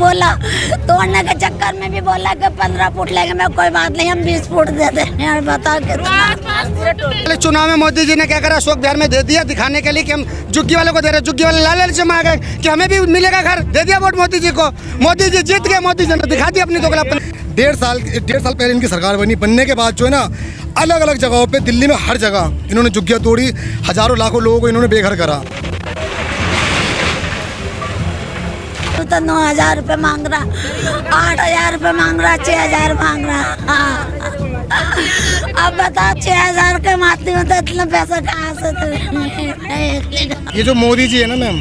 बोला, तोड़ने के चक्कर में भी बोला कि 15 फुट लेंगे। मैं कोई बात नहीं, हम 20 फुट दे देंगे। और बताओ कितना। चुनाव में मोदी जी ने क्या करा, अशोक बिहार में दे दिया दिखाने के लिए कि हम झुग्गी वाले को दे रहे। झुग्गी वाले लाल से मांग गए कि हमें भी मिलेगा घर, दे दिया वोट मोदी जी को। मोदी जी जीत गए, मोदी जी ने दिखा दी अपनी दोगलापन। 1.5 साल पहले इनकी सरकार बनने के बाद जो है ना, अलग अलग जगहों पे दिल्ली में हर जगह इन्होंने झुग्गियाँ तोड़ी, हजारों लाखों लोगों को इन्होंने बेघर करा। तो 9,000 रुपये मांग रहा, 8,000 रुपये मांग रहा, 6,000 मांग रहा। अब बताओ 6,000 कमाती हूँ तो इतना पैसा कहाँ से तो। ये जो मोदी जी है ना मैम,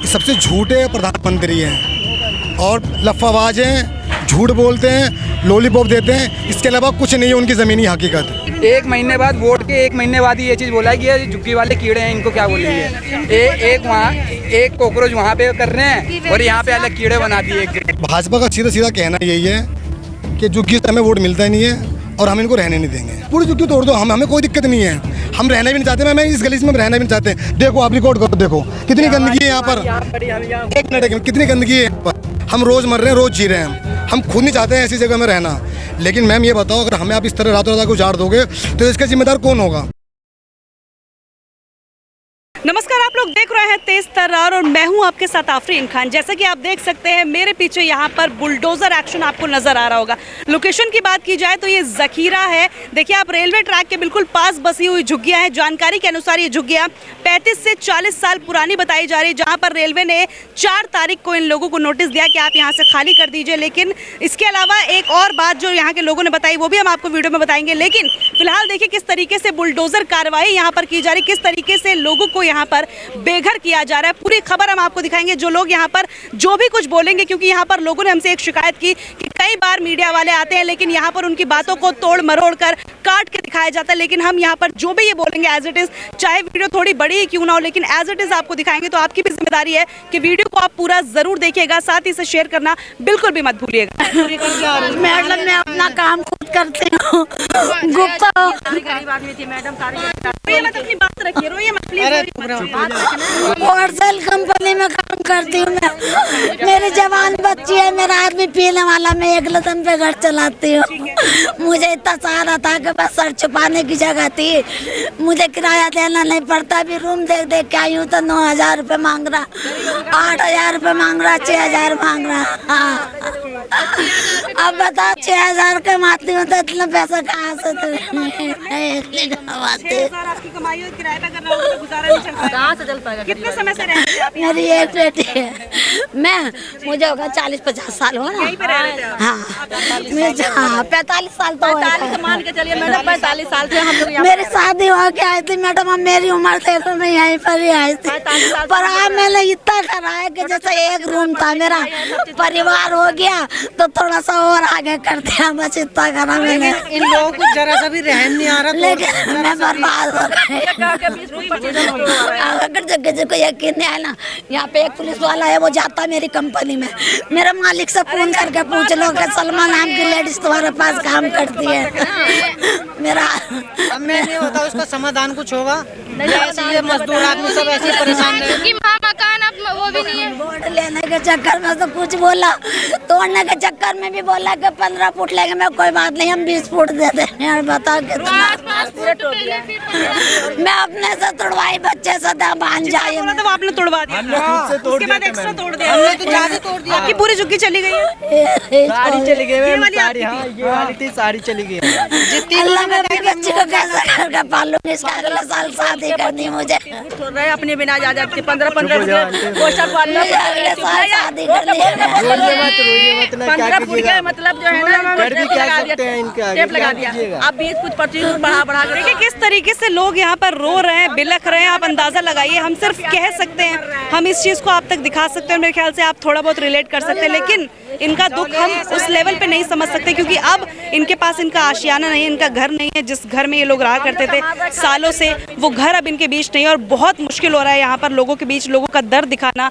ये सबसे झूठे प्रधानमंत्री हैं और लफाबाज हैं, झूठ बोलते हैं, लॉलीपॉप देते हैं, इसके अलावा कुछ नहीं है उनकी ज़मीनी हकीकत। 1 महीने बाद वोट के 1 महीने बाद ही ये चीज़ बोला कि ये झुग्गी वाले कीड़े हैं, इनको क्या बोलेंगे। एक कॉकरोच वहाँ पे कर रहे हैं और यहाँ पे अलग कीड़े बना दिए। भाजपा का सीधा सीधा कहना यही है कि झुग्गी से हमें वोट मिलता ही नहीं है और हम इनको रहने नहीं देंगे। पूरी झुग्गी तोड़ दो, हमें कोई दिक्कत नहीं है, हम रहना भी नहीं चाहते। मैं इस गली में रहना भी नहीं चाहते। देखो आप रिकॉर्ड करो, देखो कितनी गंदगी है यहाँ पर। एक मिनट, कितनी गंदगी है यहाँ पर। हम रोज़ मर रहे हैं, रोज़ जी रहे हैं। हम खुद नहीं चाहते हैं ऐसी जगह में रहना। लेकिन मैम ये बताओ, अगर हमें आप इस तरह रातों रात को उजाड़ दोगे तो इसका जिम्मेदार कौन होगा? नमस्कार, आप लोग देख रहे हैं तेज तर्रार और मैं हूं आपके साथ आफरीन खान। जैसा कि आप देख सकते हैं मेरे पीछे यहां पर बुलडोजर एक्शन आपको नजर आ रहा होगा। लोकेशन की बात की जाए तो ये जखीरा है। देखिए आप, रेलवे ट्रैक के बिल्कुल पास बसी हुई झुग्गियां हैं। जानकारी के अनुसार ये झुग्गियां 35 से 40 साल पुरानी बताई जा रही है, जहाँ पर रेलवे ने 4 तारीख को इन लोगों को नोटिस दिया कि आप यहाँ से खाली कर दीजिए। लेकिन इसके अलावा एक और बात जो यहाँ के लोगों ने बताई वो भी हम आपको वीडियो में बताएंगे। लेकिन फिलहाल देखिए किस तरीके से बुलडोजर कार्रवाई यहाँ पर की जा रही, किस तरीके से लोगों को यहाँ पर बेघर किया जा रहा है। पूरी खबर हम आपको दिखाएंगे। जो लोग यहाँ पर जो भी कुछ बोलेंगे, क्योंकि यहाँ पर लोगों ने हमसे एक शिकायत की कि कई बार मीडिया वाले आते हैं लेकिन यहाँ पर उनकी बातों को तोड़ मरोड़ कर काट के दिखाया जाता है। लेकिन हम यहाँ पर जो भी ये बोलेंगे एज इट इज, चाहे वीडियो थोड़ी बड़ी ही क्यों ना हो, लेकिन एज इट इज आपको दिखाएंगे। तो आपकी भी जिम्मेदारी है कि वीडियो को आप पूरा जरूर देखिएगा, साथ ही इसे शेयर करना बिल्कुल भी मत भूलिएगा। मैडम मैं अपना काम खुद करती हूँ। गुप्ता अपनी बात रखिए, रोइए मत प्लीज। होलसेल कंपनी में काम करती हूँ मैं। मेरी जवान बच्ची है, मेरा आदमी पीने वाला, मैं एक लतन पे घर चलाती हूँ। मुझे इतना सहारा था कि बस सर छुपाने की जगह थी। मुझे किराया देना नहीं पड़ता। अभी रूम देख देख के आई हूँ तो 9,000 रुपये मांग रहा, 8,000 रुपये मांग रहा, 6,000 मांग रहा। हाँ, अब बताओ 6,000 कमाती हूँ तो इतना पैसा कहाँ से आपकी कमाई और किराया कर रहा हूँ तो गुजारा नहीं चल पाएगा। कहाँ से चल पाएगा? कितने समय से रहते हैं आप? मेरी एक बेटी है। मुझे होगा 40-50 साल हो ना। हाँ, मुझे 45 साल तो 45 मान के चलिए मैडम, 45 साल से हम लोग मेरी शादी हो के आई थी मैडम। अब मेरी उम्र देखो, मैं यहीं पर ही आई थी। पर अब मैंने इतना करा है कि जैसे एक रूम था, मेरा परिवार हो गया तो थोड़ा सा और आगे कर दिया, बस इतना करा मैंने। इन लोगों को जरा सा भी रहम नहीं आ रहा। लेकिन मैं बर्बाद हो गई। अगर जगह को यकीन नहीं आया ना, यहाँ पे एक पुलिस वाला है, वो जाता है मेरी कंपनी में। मेरे मालिक से फोन करके पूछ लो कि सलमा नाम की लेडीज तुम्हारे पास काम करती है। मेरा अब मैं नहीं होता, उसका समाधान कुछ होगा। ऐसे ये मजदूर आदमी सब ऐसे परेशान है कि मकान अब वो भी नहीं है। वोट लेने के चक्कर में तो कुछ बोला, तोड़ने के चक्कर में भी बोला कि 15 फुट लेंगे। मैं कोई बात नहीं, हम 20 फुट दे देंगे। और बताओ कितना। मैं अपने से तोड़वाई, बच्चे से बांध जाए। तो आपने तोड़वा दिया, उसके बाद एक्स्ट्रा तोड़ दिया। हमने तो ज्यादा तोड़ दिया। आपकी पूरी झुग्गी चली गई है। साड़ी चली गई ये वाली साड़ी, हाँ ये वाली थी, साड़ी चली गई। जितनी अल्लाह मैं अपनी बच्ची को कैसे करके पालूंगी? इसका अगले साल शादी करनी है मुझे। रहे अपने बिना इजाजत के 15-15 पोस्टर पालना, अगले साल शादी करनी है। 15 फुट के मतलब जो है ना, कर भी क्या सकते हैं इनका, टेप लगा दिया। अब 20 फुट 25 बढ़ा के देखिए किस तरीके से लोग यहाँ पर रो रहे हैं, बिलख रहे हैं। आप अंदाजा लगाइए। हम सिर्फ कह सकते हैं, हम इस चीज़ को आप तक दिखा सकते हैं, मेरे ख्याल से आप थोड़ा बहुत रिलेट कर सकते हैं। लेकिन इनका दुख हम उस लेवल पे नहीं समझ सकते, क्योंकि अब इनके पास इनका आशियाना नहीं है, इनका घर नहीं है। जिस घर में ये लोग रहा करते थे सालों से, वो घर अब इनके बीच नहीं है। और बहुत मुश्किल हो रहा है यहाँ पर लोगों के बीच लोगों का दर्द दिखाना।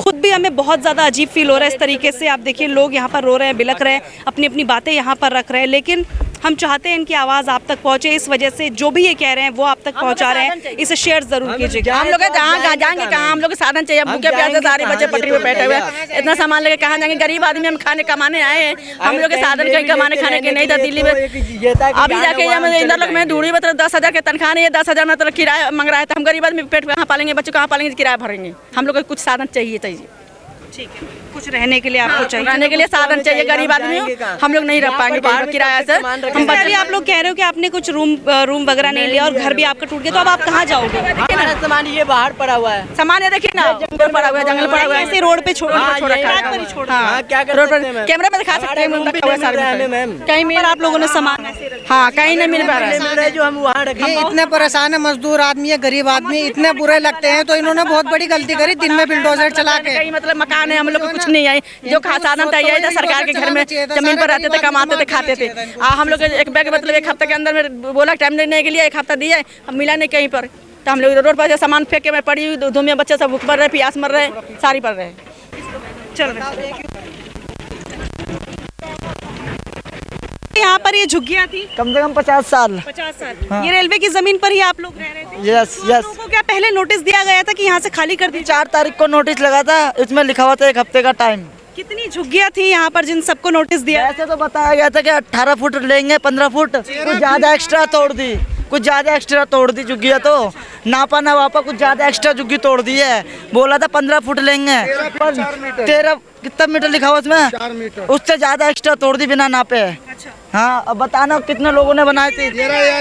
खुद भी हमें बहुत ज़्यादा अजीब फील हो रहा है इस तरीके से। आप देखिए लोग यहाँ पर रो रहे हैं, बिलख रहे हैं, अपनी अपनी बातें यहाँ पर रख रहे हैं। लेकिन हम चाहते हैं इनकी आवाज़ आप तक पहुँचे, इस वजह से जो भी ये कह रहे हैं वो आप तक पहुँचा रहे हैं। इसे शेयर जरूर कीजिएगा। हम लोग जहाँ जाएंगे कहाँ, हम लोग साधन चाहिए, भूखे प्यासे सारे बच्चे पटरी पे बैठे हुए हैं, इतना सामान लेके कहाँ जाएंगे? गरीब आदमी हम खाने कमाने आए हैं, हम लोग के साधन कहीं कमाने खाने के नहीं था। दिल्ली में अभी जाके इंदर लोग में ढूंढी मतलब 10,000 के तनख्वाह नहीं है, 10,000 मतलब किराया मांग रहा है। तो हम गरीब आदमी पेट कहाँ पालेंगे, बच्चों कहाँ पालेंगे, किराया भरेंगे? हम लोग को कुछ साधन चाहिए। ठीक है, कुछ रहने के लिए आपको चाहिए, रहने के लिए साधन चाहिए। गरीब आदमी हम लोग नहीं रह पाएंगे बाहर किराया से। हम अभी आप लोग कह रहे हो कि आपने कुछ रूम वगैरह नहीं लिया और घर भी आपका टूट गया, तो अब आप कहाँ जाओगे? सामान ये बाहर पड़ा हुआ है, सामान ये देखिए ना, जंगल पड़ा हुआ है, जंगल पड़ा हुआ है, ऐसे रोड पे छोड़ा रोड पर कैमरे में दिखा सकते हैं। कहीं पर आप लोगों ने सामान हाँ कहीं नहीं मिल पा रहा है, जो हम वहाँ रखे। इतने परेशान है, मजदूर आदमी है, गरीब आदमी, इतने बुरे लगते हैं। तो इन्होंने बहुत बड़ी गलती करी दिन में बिल्डोजर चला के। मतलब मकान है, हम लोग को कुछ नहीं है, जो साधन चाहिए था सरकार के घर में, जमीन पर रहते थे, कमाते थे, खाते थे। हम लोग एक बैग मतलब एक हफ्ते के अंदर में बोला टाइम देने के लिए, एक हफ्ता दिया, हम मिला नहीं कहीं पर। तो हम लोग रोड पर सामान फेंक के मैं पड़ी हुई, धूम में बच्चे सब भूख मर रहे, प्यास मर रहे, सारी पड़ रहे। चलो, यहाँ पर ये झुग्गियाँ थी कम से कम 50 साल। 50 साल। ये रेलवे की जमीन पर ही आप लोग रह रहे थे? Yes yes. लोगों को क्या पहले नोटिस दिया गया था कि यहाँ से खाली कर दी? 4 तारीख को नोटिस लगा था, इसमें लिखा हुआ था 1 हफ्ते का टाइम। कितनी झुग्गियाँ थी यहाँ पर जिन सबको नोटिस दिया? ऐसे तो बताया गया था कि 18 फुट लेंगे, 15 फुट, कुछ ज्यादा एक्स्ट्रा तोड़ दी, कुछ ज्यादा एक्स्ट्रा तोड़ दी झुग्गियाँ। तो नापा ना वापा कुछ ज्यादा एक्स्ट्रा झुग्गी तोड़ दी है। बोला था 15 फुट लेंगे, 13 कितना मीटर लिखा हुआ उसमें, 4 मीटर, उससे ज्यादा एक्स्ट्रा तोड़ दी बिना नापे। हाँ, अब बताना कितने लोगों ने बनाए थे।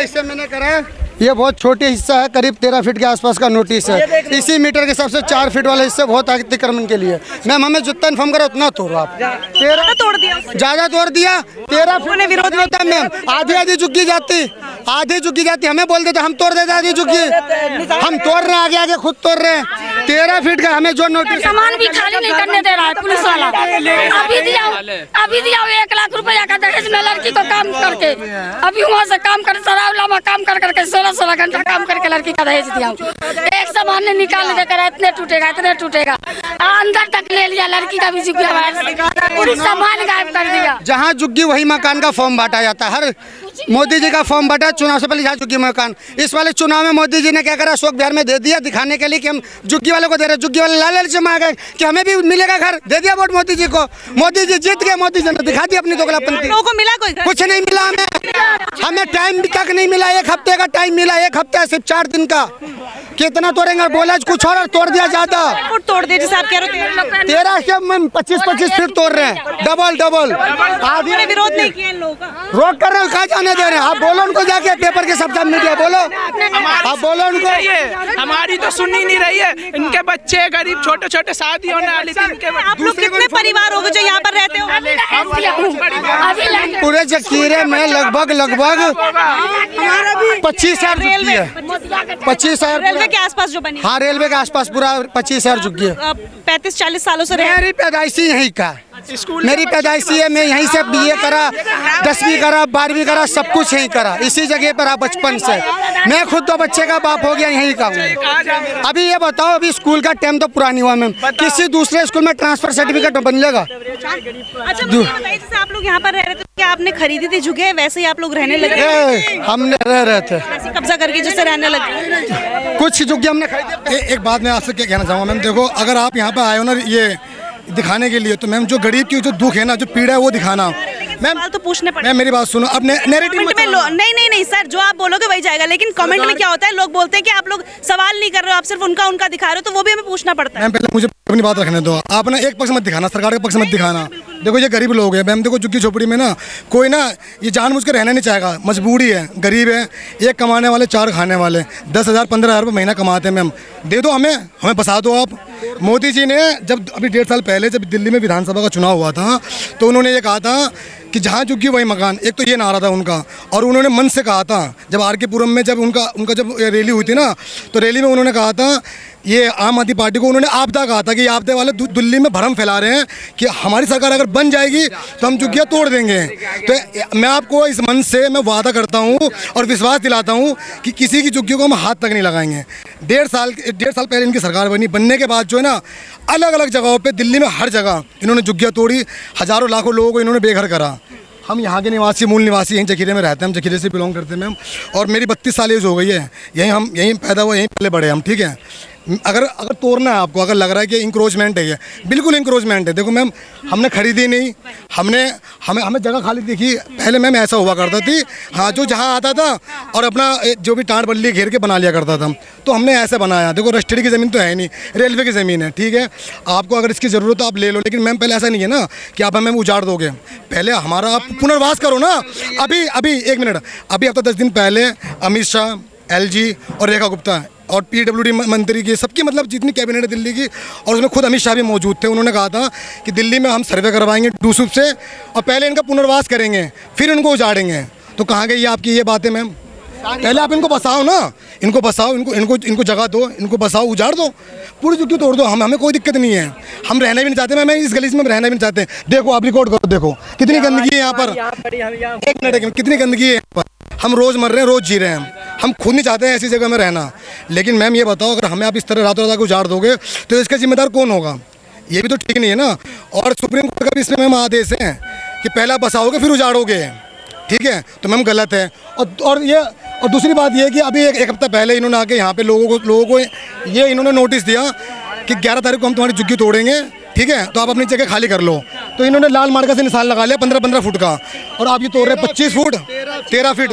इससे मैंने करा, ये बहुत छोटी हिस्सा है, करीब 13 फीट के आसपास का नोटिस है। इसी मीटर के सबसे 4 फीट वाले हिस्से बहुत अतिक्रमण के लिए। मैम हमें जितना इन्फॉर्म करा उतना तोड़ो आप। 13 तोड़ दिया, ज्यादा तोड़ दिया। 13 फुट ने विरोध होता है मैम, आधी झुग्गी जाती, आधी झुग्गी जाती, हमें बोल देते हम तोड़ देते आधी झुग्गी। हम तोड़ रहे हैं, आगे आगे खुद तोड़ रहे हैं। 13 फीट का हमें जो नोटिस, सामान भी खाली नहीं करने दे रहा है पुलिस वाला। अभी दिया 1 लाख रुपया का दहेज में लड़की को काम करके, अभी वहाँ से काम कर सरावला में काम कर करके 16 घंटा काम करके लड़की का दहेज दिया हूँ। एक सामान ने निकाल देकर इतने टूटेगा, इतने टूटेगा, अंदर तक ले लिया लड़की का भी झुग्गिया, पूरी सामान गायब कर दिया। जहाँ झुग्गी वही मकान का फॉर्म बांटा जाता है। हर मोदी जी का फॉर्म बांटा चुनाव से पहले, जहाँ झुग्गी मकान। इस वाले चुनाव में मोदी जी ने क्या करा, अशोक बिहार में दे दिया दिखाने के लिए कि हम झुग्गी वाले को दे रहे हैं। झुग्गी वाले लालच में आ गए कि हमें भी मिलेगा घर, दे दिया वोट मोदी जी को। मोदी जी जीत गए, मोदी जी ने दिखा दी अपनी दोगलापंती। लोगों को मिला कोई? कुछ नहीं मिला हमें टाइम तक नहीं मिला। 1 हफ्ते का टाइम मिला, 1 हफ्ता सिर्फ 4 दिन का। कितना तोड़ेंगे, बोला कुछ और तोड़ दिया ज्यादा। फुट तोड़ दिए जैसे आप कह रहे हो। 13 के 25 फीट तोड़ रहे हैं, डबल। आधी ने विरोध नहीं किया इन लोगों का? रोक कर रहे हो, कहाँ जाने दे रहे हैं? आप बोलो उनको जाके पेपर के शब्द मीडिया बोलो, आप बोलो उनको। हमारी तो सुन ही नहीं रही है। इनके बच्चे गरीब छोटे छोटे शादी होने वाली थी इनके। आप लोग कितने परिवार हो गए जो यहाँ पर रहते हो? पूरे जखीरे में लगभग 25,000 झुग्गी है। 25,000 रेलवे के आसपास जो बनी? हाँ, रेलवे के आसपास पूरा 25,000 झुग्गी है। 35-40 सालों से मेरी पैदाइशी यहीं का, मेरी पैदाइशी है। मैं यहीं से BA करा, 10वीं करा, 12वीं करा, सब कुछ यहीं करा, इसी जगह पर बचपन से। मैं खुद तो बच्चे का बाप हो गया, यहीं का हूँ। अभी ये बताओ, अभी स्कूल का टाइम तो पुरानी हुआ मैम, किसी दूसरे स्कूल में ट्रांसफर सर्टिफिकेट बनेगा? अच्छा बताइए, जैसे आप लोग यहाँ पर रह रहे थे, क्या आपने खरीदी थी जगह, वैसे ही आप लोग रहने लगे? हमने रह रहे थे कब्जा करके जैसे रहने लगे। कुछ झुग्गी हमने खरीदी। एक बात मैं आपसे क्या कहना चाहूँगा मैम, देखो अगर आप यहाँ पे आए हो ना ये दिखाने के लिए, तो मैम जो गरीब की जो दुख है ना, जो पीड़ा है वो दिखाना। मैम तो पूछने पड़े। मैम मेरी बात सुनो, अब नैरेटिव में नहीं सर, जो आप बोलोगे वही जाएगा, लेकिन कमेंट में क्या होता है, लोग बोलते हैं कि आप लोग सवाल नहीं कर रहे हो, आप सिर्फ उनका दिखा रहे हो, तो वो भी हमें पूछना पड़ता है। मैम पहले मुझे अपनी बात रखने दो, आप ना एक पक्ष मत दिखाना, सरकार का पक्ष मत दिखाना। देखो ये गरीब लोग हैं मैम, देखो झुग्गी झोपड़ी में ना कोई ना ये जानबूझ के रहना नहीं चाहेगा, मजबूरी है, गरीब है, 1 कमाने वाले 4 खाने वाले, 10,000-15,000 रुपये महीना कमाते हैं। मैम दे दो, हमें बसा दो आप। मोदी जी ने जब अभी 1.5 साल पहले जब दिल्ली में विधानसभा का चुनाव हुआ था, तो उन्होंने ये कहा था कि जहाँ झुग्गी वही मकान। एक तो ये नारा था उनका, और उन्होंने मन से कहा था, जब RK पुरम में जब उनका जब रैली हुई थी ना, तो रैली में उन्होंने कहा था, ये आम आदमी पार्टी को उन्होंने आपदा कहा था कि ये आपदे वाले दिल्ली में भरम फैला रहे हैं कि हमारी सरकार अगर बन जाएगी तो हम झुग्गियाँ तोड़ देंगे। तो मैं आपको इस मन से मैं वादा करता हूँ और विश्वास दिलाता हूँ कि किसी की झुग्गियों को हम हाथ तक नहीं लगाएंगे। 1.5 साल पहले इनकी सरकार बनने के बाद जो है ना, अलग अलग जगहों पर दिल्ली में हर जगह इन्होंने झुग्गियाँ तोड़ी, हज़ारों लाखों लोगों को इन्होंने बेघर करा। हम यहाँ के निवासी, मूल निवासी यहीं जखीरे में रहते हैं, हम जखीरे से बिलोंग करते हैं मैम। और मेरी 32 साल एज हो गई है, यहीं पैदा हुआ, यहीं पले बड़े हम, ठीक है। अगर तोड़ना है आपको, अगर लग रहा है कि इंक्रोचमेंट है, ये बिल्कुल इंक्रोचमेंट है। देखो मैम, हमने खरीदी नहीं, हमें जगह खाली दिखी। पहले मैम ऐसा हुआ करता थी, हाँ, जो जहाँ आता था और अपना जो भी टाट बल्ली घेर के बना लिया करता था, तो हमने ऐसे बनाया। देखो रजिस्ट्री की ज़मीन तो है नहीं, रेलवे की ज़मीन है, ठीक है। आपको अगर इसकी ज़रूरत हो आप ले लो, लेकिन मैम पहले ऐसा नहीं है ना कि आप हमें उजाड़ दोगे। पहले हमारा आप पुनर्वास करो ना। अभी 1 मिनट, अभी अब तो 10 दिन पहले अमित शाह, LG और रेखा गुप्ता और PWD मंत्री की, सबकी मतलब जितनी कैबिनेट है दिल्ली की, और उसमें खुद अमित शाह भी मौजूद थे। उन्होंने कहा था कि दिल्ली में हम सर्वे करवाएंगे डूसूब से और पहले इनका पुनर्वास करेंगे, फिर इनको उजाड़ेंगे। तो कहाँ गई आपकी ये बातें मैम? पहले आप इनको बसाओ ना, इनको बसाओ, इनको जगह दो, इनको बसाओ, उजाड़ दो, पूरी झुग्गी तोड़ दो। हमें कोई दिक्कत नहीं है, हम रहना भी नहीं चाहते मैम, इस गली में रहना भी नहीं चाहते। देखो आप रिकॉर्ड करो, देखो कितनी गंदगी है यहाँ पर। 1 मिनट, कितनी गंदगी है यहाँ पर। हम रोज़ मर रहे हैं, रोज़ जी रहे हैं, हम खुद नहीं चाहते हैं ऐसी जगह में रहना। लेकिन मैम ये बताओ, अगर हमें आप इस तरह रातों रात उजाड़ दोगे तो इसका जिम्मेदार कौन होगा? ये भी तो ठीक नहीं है ना। और सुप्रीम कोर्ट का भी इसमें मैम आदेश है कि पहला बसाओगे फिर उजाड़ोगे, ठीक है। तो मैम गलत है। और दूसरी बात ये है कि अभी एक हफ्ता पहले इन्होंने आके यहाँ पे लोगों को ये इन्होंने नोटिस दिया कि 11 तारीख को हम तुम्हारी झुग्गी तोड़ेंगे, ठीक है, तो आप अपनी जगह खाली कर लो। तो इन्होंने लाल मार्का से निशान लगा लिया 15-15 फुट का, और आप ये तोड़ रहे हैं 25 फुट, 13 फुट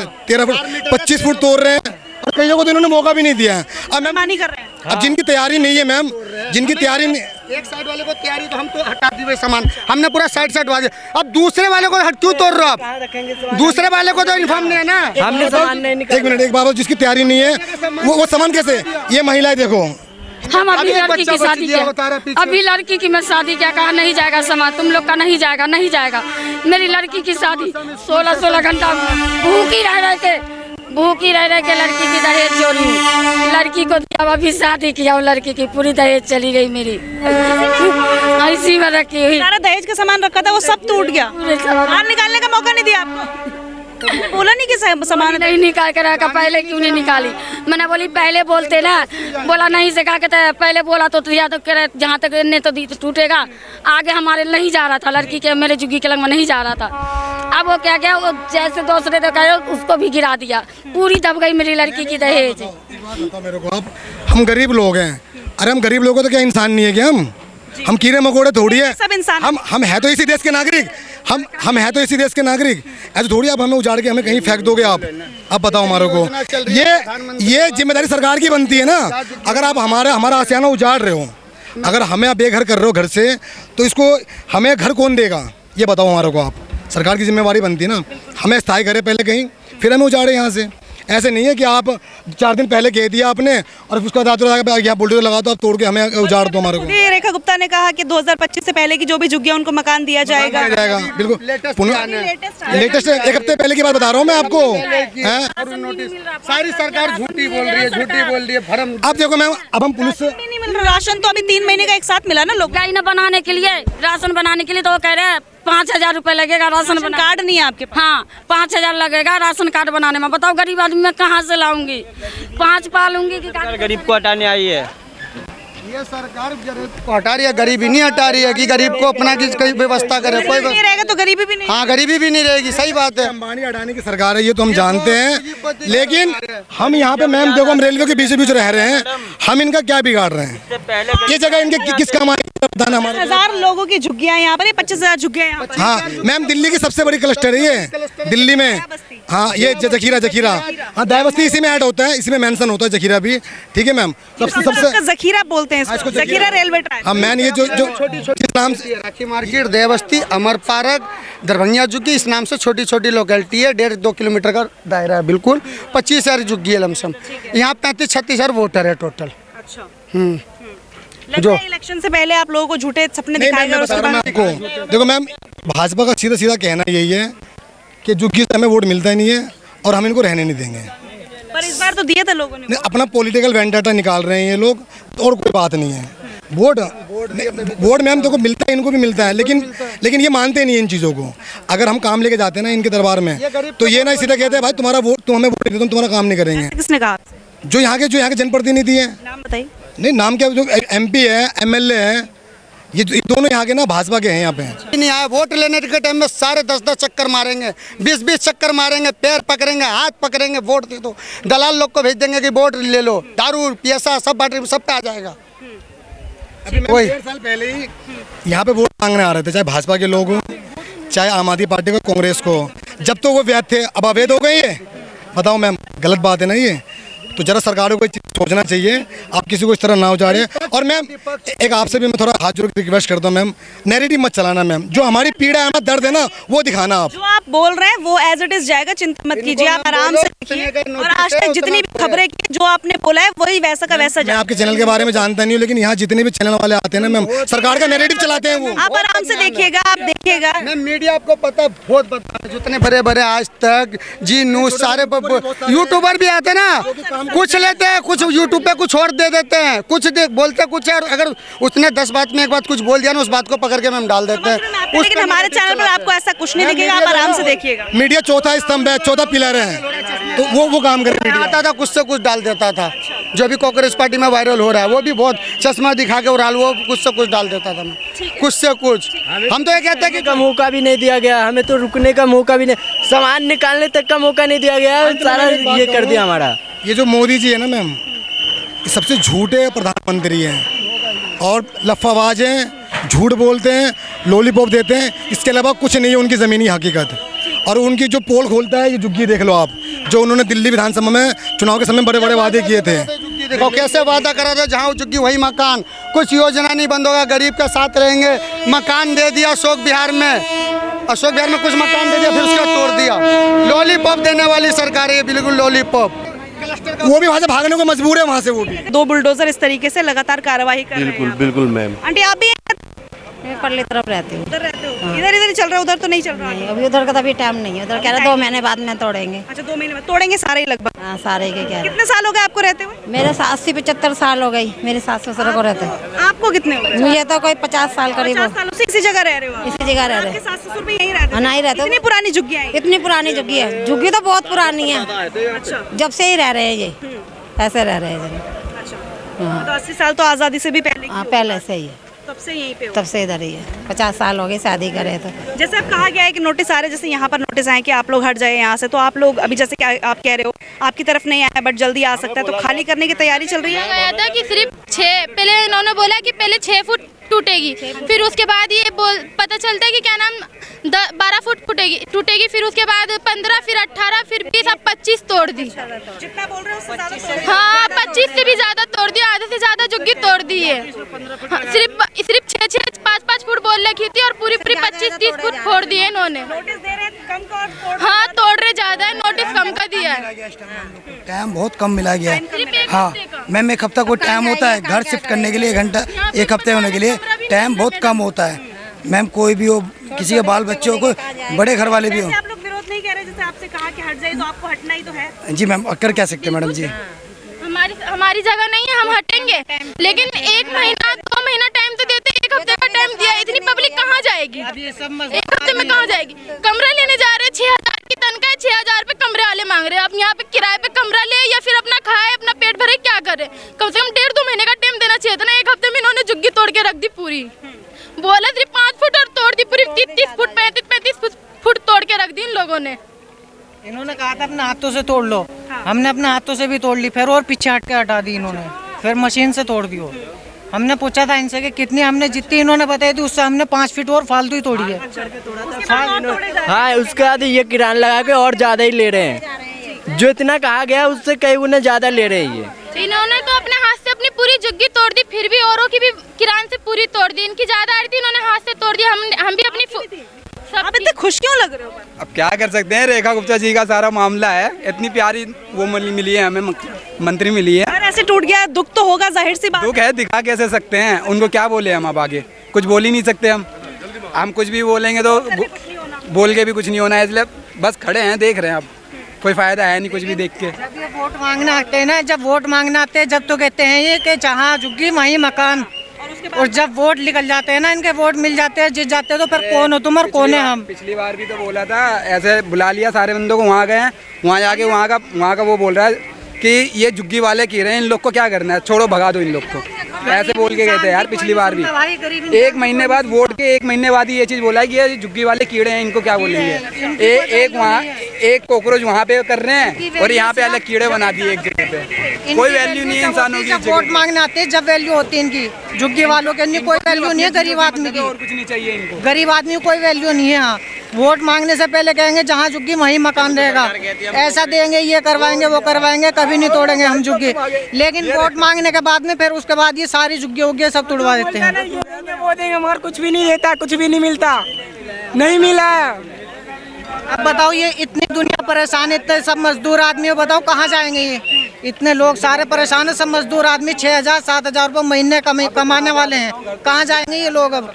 25 फुट तोड़ रहे हैं। और कईयों को तो इन्होंने मौका भी नहीं दिया है। अब मैम मानी कर रहे हैं। अब जिनकी तैयारी नहीं है मैम, जिनकी तैयारी नहीं, एक साइड वाले को तैयारी तो हम तो हटा दी वही सामान, हमने पूरा साइड वाले। अब दूसरे वाले को क्यों तोड़ रहे हो आप? दूसरे वाले को तो इन्फॉर्म नहीं है ना, हमने सामान नहीं निकाला। 1 मिनट, एक बाबा, जिसकी तैयारी नहीं है वो सामान कैसे? ये महिलाएं देखो, हम अभी लड़की की शादी किया, अभी लड़की की मैं शादी क्या कहा नहीं जाएगा सामान, तुम लोग का नहीं जाएगा, नहीं जाएगा। मेरी लड़की की शादी 16 घंटा भूखी रह के लड़की की दहेज जोड़ी, लड़की को दिया, अभी शादी किया, लड़की की पूरी दहेज चली गई मेरी, इसी में रखी हुई। सारा दहेज का सामान रखा था वो सब टूट गया, बाहर निकालने का मौका नहीं दिया आपको? बोला नहीं कि सामान नहीं निकाल कर रखा, पहले क्यों नहीं निकाली? मैंने बोली पहले बोलते ना, बोला नहीं से कहा कहते पहले बोला तो दिया, तो कह जहाँ तक ने तो टूटेगा। आगे हमारे नहीं जा रहा था, लड़की के मेरे झुग्गी के लंग में नहीं जा रहा था। अब वो क्या वो जैसे दूसरे तो कहे उसको भी गिरा दिया, पूरी दब गई मेरी लड़की की दहेज। मेरे को आप, हम गरीब लोग हैं, अरे हम गरीब लोगों तो क्या इंसान नहीं है क्या? हम कीड़े मकोड़े थोड़ी है, सब इंसान। हम है तो इसी देश के नागरिक, हम है तो इसी देश के नागरिक। ऐसे थोड़ी आप हमें उजाड़ के हमें कहीं फेंक दोगे आप बताओ हमारे को। ये जिम्मेदारी सरकार की बनती है ना। अगर आप हमारा आशियाना उजाड़ रहे हो, अगर हमें आप बेघर कर रहे हो घर से, तो इसको हमें घर कौन देगा ये बताओ हमारे को। आप, सरकार की जिम्मेवारी बनती है ना, हमें स्थायी करें पहले कहीं, फिर हमें उजाड़े यहाँ से। ऐसे नहीं है कि आप 4 दिन पहले कह दिया आपने और उसका यहाँ बुलडोजर लगा दो, आप तोड़ के हमें उजाड़ दो हमारे को। रेखा गुप्ता ने कहा कि 2025 से पहले की जो भी झुग्गियां उनको मकान दिया जाएगा। बिल्कुल लेटेस्ट, एक हफ्ते पहले की बात बता रहा हूँ मैं आपको। सारी सरकार झूठी बोल रही है भरम। आप देखो मैम, अब हम पुलिस से नहीं मिल रहा राशन, तो अभी 3 महीने का एक साथ मिला ना। लोग गाय न बनाने के लिए, राशन बनाने के लिए तो वो कह रहे हैं 5,000 रुपए लगेगा राशन कार्ड नहीं है आपके पास? हाँ, 5,000 लगेगा राशन कार्ड बनाने में। बताओ गरीब आदमी मैं कहाँ से लाऊंगी? 5 पालूंगी कि गरीब को हटाने आई है ये सरकार। गरीब को हटा रही है, गरीबी नहीं हटा रही है कि गरीब को अपना की व्यवस्था करे। कोई नहीं रहेगा तो गरीबी भी नहीं। हाँ, गरीबी भी नहीं रहेगी, सही बात है। अंबानी अडानी की सरकार है ये तो हम जानते हैं, लेकिन हम यहाँ पे मैम देखो, हम रेलवे के बीच रह रहे हैं, हम इनका क्या बिगाड़ रहे हैं? ये जगह इनके किस काम आएगी? 1000 लोगों की झुग्गियां यहाँ पर, 25,000 झुग्गियां यहाँ पर। हाँ मैम, दिल्ली की सबसे बड़ी क्लस्टर है ये दिल्ली में। हाँ, ये जखीरा, हाँ दयाबस्ती इसी में ऐड होता है, इसी में मेंशन होता है जखीरा भी, ठीक है मैम। सबसे जखीरा बोलते हैं इसको, जखीरा रेलवे ट्रैक। हाँ मैम, ये जो नाम से राखी मार्केट, दयाबस्ती, अमर पार्क, दरभंगा झुग्गी, इस नाम से छोटी छोटी लोकेलिटी है। 1.5-2 किलोमीटर का दायरा है बिल्कुल। 25,000 झुग्गी है लमसम। यहाँ 35-36,000 वोटर है टोटल। अच्छा। जो इलेक्शन से पहले आप लोगों को झूठे सपने दिखाए गए, उसके बाद देखो मैम, भाजपा का सीधा कहना यही है कि झुग्गी से हमें वोट मिलता ही नहीं है और हम इनको रहने नहीं देंगे। पर इस बार तो दिए थे लोगों ने। अपना पॉलिटिकल वेंडाटा निकाल रहे हैं ये लोग, और कोई बात नहीं है। वोट मैम देखो मिलता है, इनको भी मिलता है, लेकिन ये मानते नहीं है इन चीज़ों को। अगर हम काम लेके जाते हैं ना इनके दरबार में, तो ये ना सीधा कहते हैं भाई तुम्हारा वोट, तुम हमें वोट नहीं देते, तुम्हारा काम नहीं करेंगे। किसने कहा? जो यहाँ के जनप्रतिनिधि हैं। नाम बताइए। नहीं, नाम क्या, जो MP है, MLA है, ये दोनों यहाँ के ना भाजपा के हैं यहाँ पे। नहीं आया वोट लेने के टाइम में सारे 10-10 चक्कर मारेंगे, 20-20 चक्कर मारेंगे, पैर पकड़ेंगे, हाथ पकड़ेंगे, वोट दे दो। दलाल लोग को भेज देंगे कि वोट ले लो, दारू पैसा सब बाटे सब पे आ जाएगा। वही 1.5 साल पहले ही यहाँ पे वोट मांगने आ रहे थे, चाहे भाजपा के लोग हों, चाहे आम आदमी पार्टी को, कांग्रेस को। जब तो वो वैध थे, अब अवैध हो गए ये। बताओ मैम, गलत बात है ना ये? तो जरा सरकारों को सोचना चाहिए, आप किसी को इस तरह ना उजाड़े। और मैम एक आपसे भी मैं थोड़ा हाथ जोड़ के रिक्वेस्ट करता हूँ मैम, नैरेटिव मत चलाना मैम। जो हमारी पीड़ा है, हमारा दर्द है ना, वो दिखाना। आप जो आप बोल रहे हैं वो एज इट इज जाएगा, चिंता मत कीजिए, आप आराम से देखिए। और आज तक जितनी भी खबरें की, जो आपने बोला है वही वैसा का वैसा। मैं आपके चैनल के बारे में जानता नहीं हूँ, लेकिन यहाँ जितने भी चैनल वाले आते हैं ना मैम, सरकार का नैरेटिव चलाते हैं। वो आप आराम से देखिएगा, आप देखिएगा। मैम मीडिया आपको पता बहुत पता, जितने बड़े बड़े आज तक जी न्यूज सारे यूट्यूबर भी आते हैं ना, कुछ लेते हैं, कुछ यूट्यूब पे कुछ और दे देते हैं, कुछ बोलते कुछ है। और अगर उसने 10 बात में एक बात कुछ बोल दिया ना, उस बात को पकड़ के मैम डाल देते हैं। लेकिन हमारे चैनल पर आपको ऐसा कुछ नहीं दिखेगा, आप आराम से देखिएगा। मीडिया चौथा स्तंभ है, चौथा पिलर है, तो वो काम करे। आता था कुछ से कुछ डाल देता था, जो भी कांग्रेस पार्टी में वायरल हो रहा है वो भी बहुत चश्मा दिखा के और वो कुछ से कुछ डाल देता था, कुछ से कुछ। हम तो ये कहते हैं कि मौका भी नहीं दिया गया हमें, तो रुकने का मौका भी नहीं, सामान निकालने तक का मौका नहीं दिया गया, सारा ये कर दिया हमारा। ये जो मोदी जी है ना मैम, सबसे झूठे प्रधानमंत्री हैं और लफाबाज हैं, झूठ बोलते हैं, लॉलीपॉप देते हैं, इसके अलावा कुछ नहीं है उनकी ज़मीनी हकीकत। और उनकी जो पोल खोलता है, ये जुग्गी देख लो आप, जो उन्होंने दिल्ली विधानसभा में चुनाव के समय बड़े बड़े वादे किए थे। देखो कैसे वादा करा था, जहाँ जुग्गी वही मकान, कुछ योजना नहीं बंद होगा, गरीब का साथ रहेंगे। मकान दे दिया अशोक विहार में, अशोक विहार में कुछ मकान दे दिया, फिर उसका तोड़ दिया। लॉलीपॉप देने वाली सरकार है, बिल्कुल लॉलीपॉप। वो भी वहाँ से भागने को मजबूर है, वहाँ से वो भी। 2 बुलडोजर इस तरीके से लगातार कार्रवाई कर रहे हैं। बिल्कुल बिल्कुल मैम। आंटी आप भी मैं परली तरफ रहती हूँ। उधर रहते हो? इधर इधर चल रहा है, उधर तो नहीं चल रहा है? अभी उधर का अभी टाइम नहीं है, उधर कह रहे 2 महीने बाद में तोड़ेंगे। अच्छा 2 महीने में तोड़ेंगे सारे ही लगभग? हाँ सारे के कह रहे। कितने साल हो गए आपको रहते हुए? मेरे 80-75 साल हो गई मेरे सास ससुर को रहते। आपको कितने हो गए? मुझे तो कोई 50 साल करीब। 50 सालों से इसी जगह रह रहे हो? इसी जगह रह रहे। आपके सास ससुर भी यहीं रहते? नहीं रहते। इतनी पुरानी झुग्गियाँ हैं? इतनी पुरानी झुग्गी है, झुग्गी तो बहुत पुरानी है, जब से ही रह रहे हैं ये, ऐसे रह रहे हैं। तो 80 साल तो आज़ादी से भी पहले? हाँ पहले से ही है, तब से यहीं पे हो? तब से इधर ही है। 50 साल हो गए शादी करे तो। जैसे अब कहा गया है कि नोटिस आ रहे, जैसे यहाँ पर नोटिस आए कि आप लोग हट जाए यहाँ से, तो आप लोग अभी जैसे कि आप कह रहे हो आपकी तरफ नहीं आया बट जल्दी आ सकता है, तो खाली करने की तैयारी चल रही है? गया था कि सिर्फ 6, पहले इन्होंने बोला कि पहले 6 फुट टूटेगी, फिर उसके बाद ये पता चलता है कि क्या नाम 12 फुट टूटेगी, फिर उसके बाद 15, फिर 18, फिर 20, अब 25 तोड़ दी। जितना बोल रहे हो उससे ज़्यादा? हाँ 25 से भी ज्यादा तोड़ दिया, आधे से ज्यादा झुग्गी तोड़ दी है। हाँ, सिर्फ 6, 5 फुट बोल रखी थी और पूरी 25-30 फुट फोड़ दिए इन्होंने। नोटिस दे रहे हैं कम का? हाँ तोड़ रहे ज्यादा है, नोटिस कम का दिया है। टाइम बहुत कम मिला गया है। हाँ मैम, 1 हफ्ता कोई टाइम होता है घर शिफ्ट करने के लिए, 1 घंटा 1 हफ्ते होने के लिए टाइम बहुत कम होता है मैम। कोई भी हो, किसी के बाल बच्चे हो, कोई बड़े घर वाले भी हो। आप लोग विरोध नहीं कह रहे, जैसे आपसे कहा कि हट जाए तो आपको हटना ही तो है? जी मैम, कर क्या सकते हैं मैडम जी। हमारी जगह नहीं है, हम हटेंगे, लेकिन 1 महीना 2 महीना टाइम तो देते, 1 हफ्ते का टाइम दिया, इतनी पब्लिक कहाँ जाएगी? 1 हफ्ते में कहाँ जाएगी? कमरा लेने जा रहे हैं, 6000 की तनख्वाह है, 6000 पे कमरे वाले मांग रहे हैं। अब यहाँ पे किराए पे कमरा ले या फिर अपना खाए, अपना पेट भरे, क्या करे? कम से कम 1.5-2 महीने का टाइम देना चाहिए था ना। 1 हफ्ते में इन्होंने झुग्गी तोड़ के रख दी पूरी, बोला सिर्फ 5 फुट और तोड़ दी पूरी 30 फुट 35 फुट तोड़ के रख दी इन लोगों ने। इन्होंने कहा था अपने हाथों से तोड़ लो, हमने अपने हाथों से भी तोड़ ली, फिर और पीछे हट के हटा दी इन्होंने, फिर मशीन से तोड़ दी। हमने पूछा था इनसे कि कितनी, हमने जितनी इन्होंने बताई थी उससे हमने 5 फीट और फालतू ही तोड़ी है। हाँ उसके बाद ये किरान लगा के और ज्यादा ही ले रहे हैं, जो इतना कहा गया उससे कई गुना ज्यादा ले रहे हैं ये। इन्होंने तो अपने हाथ से अपनी पूरी झुग्गी तोड़ दी, फिर भी औरों की भी किरान से पूरी तोड़ दी। इनकी ज्यादा आ रही थी, इन्होंने हाथ से तोड़ दी, हम भी अपनी। आप इतने खुश क्यों लग रहे हो? अब क्या कर सकते हैं, रेखा गुप्ता जी का सारा मामला है, इतनी प्यारी वो मिली है हमें, मंत्री मिली है। ऐसे टूट गया, दुख तो होगा, जाहिर सी बात। दुख है, दिखा कैसे सकते हैं, उनको क्या बोले हम? अब आगे कुछ बोल ही नहीं सकते हम कुछ भी बोलेंगे तो बोल के भी कुछ नहीं होना है, इसलिए बस खड़े हैं, देख रहे हैं। अब कोई फायदा है नहीं कुछ भी देख के। जब ये वोट मांगने आते हैं ना, जब वोट मांगने आते हैं जब तो कहते हैं ये कि जहाँ झुग्गी वहीं मकान, और जब वोट निकल जाते हैं ना, इनके वोट मिल जाते हैं, जीत जाते हैं, तो फिर कौन हो तुम और कौन है हम? पिछली बार भी तो बोला था, ऐसे बुला लिया सारे बंदों को, वहाँ गए हैं, वहाँ जाके वहाँ का वो बोल रहा है कि ये झुग्गी वाले की रहे हैं, इन लोग को क्या करना है, छोड़ो भगा दो इन लोग को। ऐसे बोल के गए थे यार पिछली बार भी। 1 महीने बाद वोट के 1 महीने बाद ही ये चीज़ बोला है कि ये झुग्गी वाले कीड़े हैं, इनको क्या बोलेंगे। एक वहाँ एक कॉकरोच वहाँ पे कर रहे हैं और यहाँ पे अलग कीड़े बना दिए एक जगह पे। कोई वैल्यू नहीं है इंसानों की। वोट मांगने आते हैं जब वैल्यू होती है इनकी, झुग्गी वालों के कोई वैल्यू नहीं है गरीब आदमी की। और कुछ नहीं चाहिए इनको, गरीब आदमी को कोई वैल्यू नहीं है। यहाँ वोट मांगने से पहले कहेंगे जहाँ झुग्गी वहीं मकान रहेगा, ऐसा देंगे, ये करवाएंगे, वो करवाएंगे, कभी नहीं तोड़ेंगे हम झुग्गी। लेकिन वोट मांगने के बाद में फिर उसके बाद ये सारी झुग्गी उग्गी सब तोड़वा देते हैं। वो देंगे मगर कुछ भी नहीं देता, कुछ भी नहीं मिलता, नहीं मिला। अब बताओ ये इतनी दुनिया परेशान, इतने सब मजदूर आदमी, बताओ कहाँ जाएंगे ये? इतने लोग सारे परेशान है, सब मजदूर आदमी 6,000 7,000 रुपये महीने कमाने वाले हैं, कहाँ जाएंगे ये लोग? अब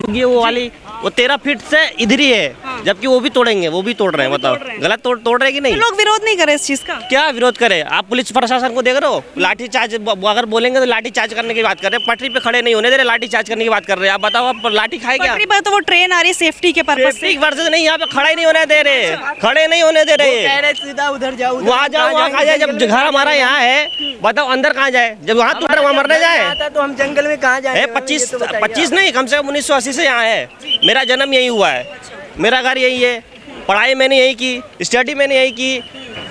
ये वो वाली वो 13 फीट से इधर ही है, जबकि वो भी तोड़ेंगे, वो भी तोड़ रहे हैं। बताओ गलत तोड़ रहे कि नहीं? लोग विरोध नहीं करे इस चीज का? क्या विरोध करे? आप पुलिस प्रशासन को देख रहे हो, लाठी चार्ज अगर बोलेंगे तो लाठी चार्ज करने की बात कर रहे हैं। पटरी पे खड़े नहीं होने दे रहे, लाठी चार्ज करने की बात कर रहे हैं। आप बताओ, आप लाठी खाए क्या? पटरी पर तो वो ट्रेन आ रही है सेफ्टी के पर्पस से। नहीं, यहाँ पे खड़े नहीं होने दे रहे, खड़े नहीं होने दे रहे। सीधा उधर जाओ, वहाँ जाओ, वहाँ कहाँ जाए? जब घर हमारा यहाँ है, बताओ अंदर कहाँ जाए? जब वहाँ टूट रहा वहाँ मरने जाए तो हम जंगल में कहाँ जाए? 25 नहीं, कम से कम 1980 से यहाँ है। मेरा जन्म यही हुआ है, मेरा घर यही है, पढ़ाई मैंने यही की, स्टडी मैंने यही की,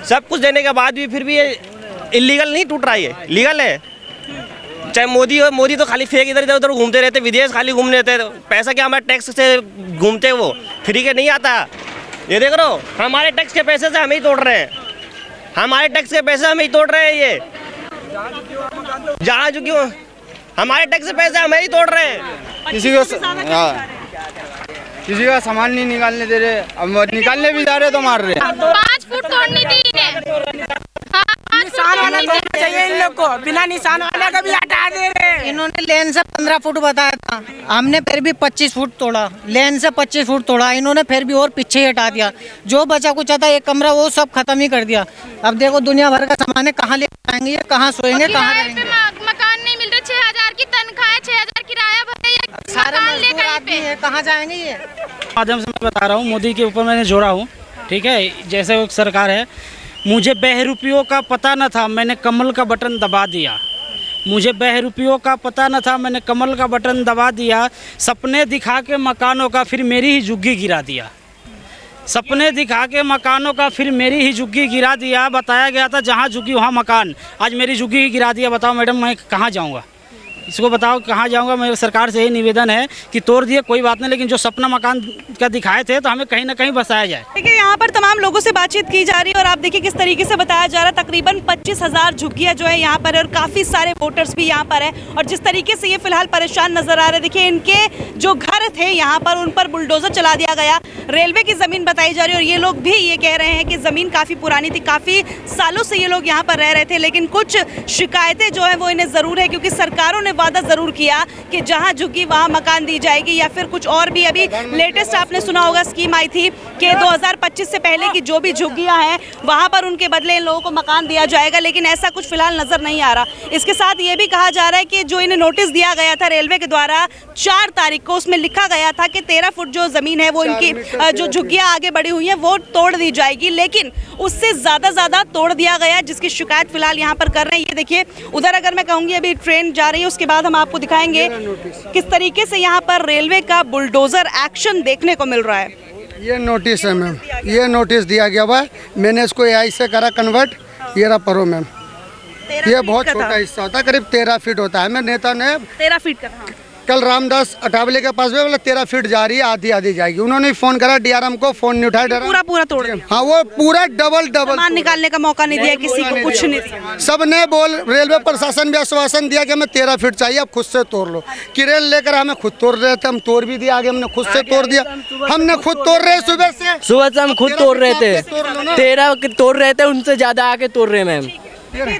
सब कुछ देने के बाद भी फिर भी ये इलीगल नहीं टूट रहा है, लीगल है। चाहे मोदी हो, मोदी तो खाली फेक इधर उधर घूमते रहते, विदेश खाली घूमने रहते, पैसा क्या हमारे टैक्स से घूमते, वो फ्री के नहीं आता। ये देख रहे हो, हमारे टैक्स के पैसे से हमें ही तोड़ रहे हैं, हमारे टैक्स के पैसे हमें ही तोड़ रहे हैं। ये जहाँ जो हमारे टैक्स के पैसे हमें ही तोड़ रहे हैं। किसी का सामान नहीं निकालने दे रहे, अब निकालने भी जा रहे तो मार रहे। 5 फुट तोड़नी थी इन्हें। हाँ, 5 फुट तोड़नी चाहिए इन लोग को, बिना निशान वाले का भी हटा दे रहे। इन्होंने लेन से 15 फुट बताया था, हमने फिर भी 25 फुट तोड़ा, लेन से 25 फुट तोड़ा, इन्होंने फिर भी और पीछे ही हटा दिया। जो बचा कुछ था एक कमरा, वो सब खत्म ही कर दिया। अब देखो दुनिया भर का सामान है, कहाँ ले आएंगे, कहाँ सोएंगे, कहाँ रहेंगे? मकान नहीं मिल रहा, 6,000 की तनख्वाह है, 6,000 किराया भरे, सारे मजदूर आदमी है, कहाँ जाएंगे ये? माध्यम से मैं बता रहा हूँ, मोदी के ऊपर मैंने जोड़ा हूँ, ठीक है। जैसे वो सरकार है, मुझे बहरूपियों का पता न था, मैंने कमल का बटन दबा दिया। मुझे बहरूपियों का पता न था, मैंने कमल का बटन दबा दिया। सपने दिखा के मकानों का फिर मेरी ही झुग्गी गिरा दिया। सपने दिखा के मकानों का फिर मेरी ही झुग्गी गिरा दिया। बताया गया था जहाँ झुग्गी वहाँ मकान, आज मेरी झुग्गी ही गिरा दिया। बताओ मैडम, मैं कहाँ जाऊँगा? इसको बताओ कहाँ जाऊँगा? मेरे सरकार से यही निवेदन है कि तोड़ दिए कोई बात नहीं, लेकिन जो सपना मकान का दिखाए थे तो हमें कहीं ना कहीं बसाया जाए। देखिए यहाँ पर तमाम लोगों से बातचीत की जा रही है और आप देखिए किस तरीके से बताया जा रहा है। तकरीबन 25,000 झुग्गियाँ जो है यहाँ पर है और काफ़ी सारे वोटर्स भी यहाँ पर है और जिस तरीके से ये फिलहाल परेशान नजर आ रहे हैं। देखिए इनके जो घर थे यहाँ पर, उन पर बुलडोजर चला दिया गया, रेलवे की ज़मीन बताई जा रही है और ये लोग भी ये कह रहे हैं कि ज़मीन काफ़ी पुरानी थी, काफ़ी सालों से ये लोग यहाँ पर रह रहे थे, लेकिन कुछ शिकायतें जो है वो इन्हें ज़रूर है, क्योंकि सरकारों ने वादा ज़रूर किया कि जहां झुग्गी वहां मकान दी जाएगी या फिर कुछ और भी। अभी लेटेस्ट आपने सुना होगा स्कीम आई थी कि 2025 से पहले की जो भी झुग्गियां हैं वहां पर उनके बदले इन लोगों को मकान दिया जाएगा, लेकिन ऐसा कुछ फिलहाल नजर नहीं आ रहा। इसके साथ ये भी कहा जा रहा है कि जो इन्हें नोटिस दिया गया था रेलवे के द्वारा 4 तारीख को, उसमें लिखा गया था कि 13 फुट जो जमीन है वो इनकी जो झुग्गियां आगे बढ़ी हुई है वो तोड़ दी जाएगी, लेकिन उससे ज्यादा तोड़ दिया गया, जिसकी शिकायत फिलहाल यहाँ पर कर रहे हैं। ये देखिए उधर अगर मैं कहूँगी अभी ट्रेन जा रही है, उसके बाद हम आपको दिखाएंगे किस तरीके से यहाँ पर रेलवे का बुलडोजर एक्शन देखने को मिल रहा है। ये नोटिस है मैम, ये नोटिस दिया गया हुआ है, मैंने इसको AI से करा कन्वर्ट। ये रहा पढ़ो मैम, ये बहुत छोटा हिस्सा होता है, करीब 13 फीट होता है। मैं नेता ने 13 फीट का कल रामदास अटावले के पास में बोला 13 फीट जा रही है, आधी जाएगी। उन्होंने फोन करा DRM को, फोन नहीं उठाया, पूरा तोड़ दिया। हाँ, वो पूरा डबल सामान निकालने का मौका नहीं दिया किसी को, कुछ नहीं दिया। सबने रेलवे प्रशासन भी आश्वासन दिया कि हमें 13 फीट चाहिए, आप खुद से तोड़ लो। किरेन लेकर हमें खुद तोड़ रहे थे, हम तोड़ भी दिया, आगे हमने खुद से तोड़ दिया, हमने खुद तोड़ रहे सुबह से हम खुद तोड़ रहे थे, 13 तोड़ रहे थे, उनसे ज्यादा आके तोड़ रहे मैम।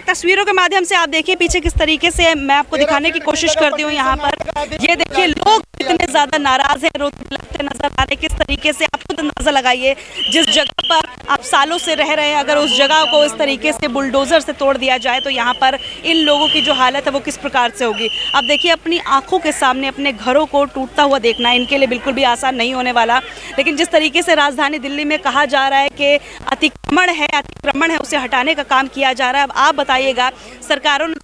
तस्वीरों के माध्यम से आप देखिए पीछे किस तरीके से मैं आपको दिखाने की कोशिश करती हूँ। यहाँ पर ये देखिए लोग कितने ज्यादा नाराज हैं, रोते लगते नजर आ रहे। किस तरीके से आप खुद अंदाजा लगाइए, जिस जगह पर आप सालों से रह रहे हैं, अगर उस जगह को इस तरीके से बुलडोजर से तोड़ दिया जाए तो यहाँ पर इन लोगों की जो हालत है वो किस प्रकार से होगी। आप देखिए अपनी आंखों के सामने अपने घरों को टूटता हुआ देखना इनके लिए बिल्कुल भी आसान नहीं होने वाला। लेकिन जिस तरीके से राजधानी दिल्ली में कहा जा रहा है कि अतिक्रमण है, उसे हटाने का काम किया जा रहा है। अब आप बताइएगा सरकारों ने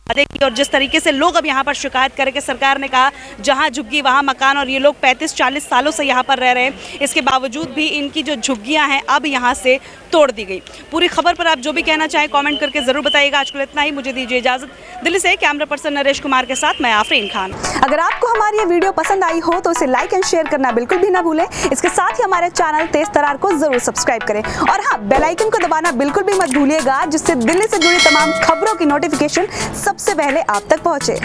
वादे किए और जिस तरीके से लोग अब यहाँ पर शिकायत करके सरकार ने कहा जहाँ झुग्गी वहाँ मकान, और ये लोग 35-40 सालों से यहाँ पर रह रहे हैं, इसके बावजूद भी इनकी जो झुग्गियाँ हैं अब यहाँ से तोड़ दी गई। पूरी खबर पर आप जो भी कहना चाहें कमेंट करके जरूर बताइएगा। आज के लिए इतना ही, मुझे दीजिए इजाजत। दिल्ली से कैमरा पर्सन नरेश कुमार के साथ मैं आफरीन खान। अगर आपको हमारी ये वीडियो पसंद आई हो तो इसे लाइक एंड शेयर करना बिल्कुल भी ना भूलें। इसके साथ ही हमारे चैनल तेज तरार को जरूर सब्सक्राइब करें और हाँ, बेल आइकन को दबाना बिल्कुल भी मत भूलिएगा, जिससे दिल्ली से जुड़ी तमाम खबरों की नोटिफिकेशन सबसे पहले आप तक पहुंचे।